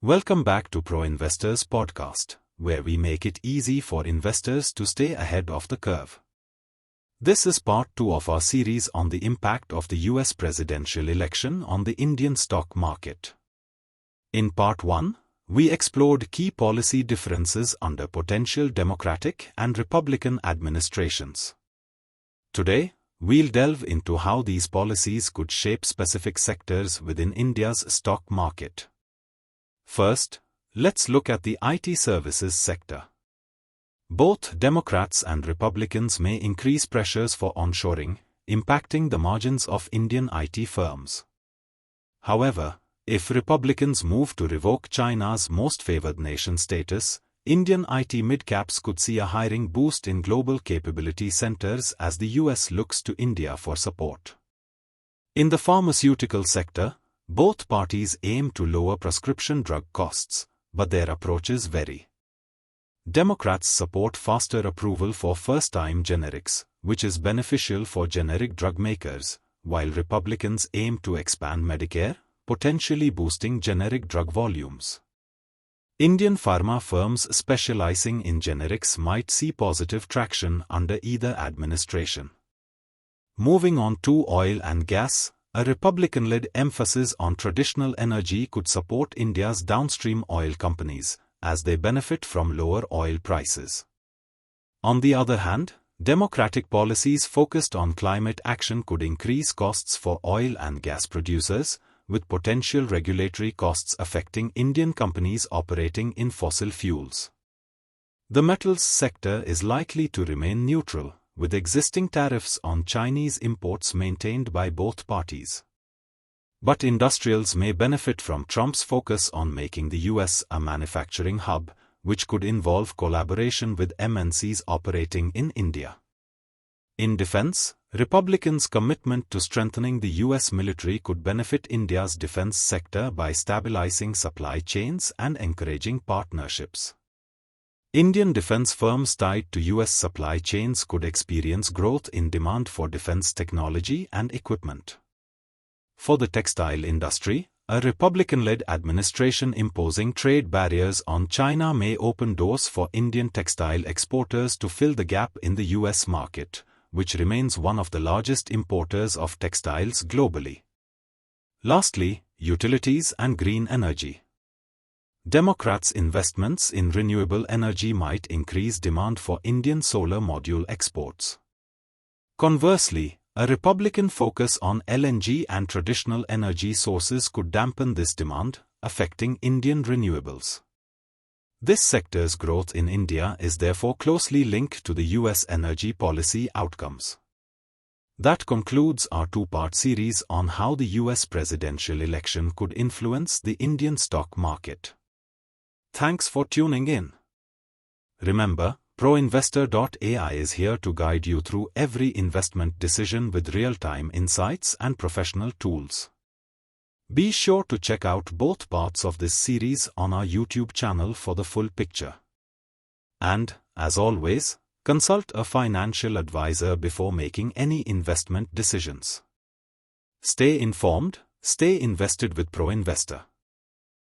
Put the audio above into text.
Welcome back to ProInvestor's podcast, where we make it easy for investors to stay ahead of the curve. This is part 2 of our series on the impact of the US presidential election on the Indian stock market. In part 1, we explored key policy differences under potential Democratic and Republican administrations. Today, we'll delve into how these policies could shape specific sectors within India's stock market. First, let's look at the IT services sector. Both Democrats and Republicans may increase pressures for onshoring, impacting the margins of Indian IT firms. However, if Republicans move to revoke China's most favored nation status, Indian IT mid-caps could see a hiring boost in global capability centers as the US looks to India for support. In the pharmaceutical sector, both parties aim to lower prescription drug costs, but their approaches vary. Democrats support faster approval for first-time generics, which is beneficial for generic drug makers, while Republicans aim to expand Medicare, potentially boosting generic drug volumes. Indian pharma firms specializing in generics might see positive traction under either administration. Moving on to oil and gas, a Republican-led emphasis on traditional energy could support India's downstream oil companies, as they benefit from lower oil prices. On the other hand, Democratic policies focused on climate action could increase costs for oil and gas producers, with potential regulatory costs affecting Indian companies operating in fossil fuels. The metals sector is likely to remain neutral, with existing tariffs on Chinese imports maintained by both parties. But industrials may benefit from Trump's focus on making the US a manufacturing hub, which could involve collaboration with MNCs operating in India. In defense, Republicans' commitment to strengthening the US military could benefit India's defense sector by stabilizing supply chains and encouraging partnerships. Indian defense firms tied to US supply chains could experience growth in demand for defense technology and equipment. For the textile industry, a Republican-led administration imposing trade barriers on China may open doors for Indian textile exporters to fill the gap in the US market, which remains one of the largest importers of textiles globally. Lastly, utilities and green energy. Democrats' investments in renewable energy might increase demand for Indian solar module exports. Conversely, a Republican focus on LNG and traditional energy sources could dampen this demand, affecting Indian renewables. This sector's growth in India is therefore closely linked to the US energy policy outcomes. That concludes our 2-part series on how the US presidential election could influence the Indian stock market. Thanks for tuning in. Remember, ProInvestor.AI is here to guide you through every investment decision with real-time insights and professional tools. Be sure to check out both parts of this series on our YouTube channel for the full picture. And, as always, consult a financial advisor before making any investment decisions. Stay informed, stay invested with ProInvestor.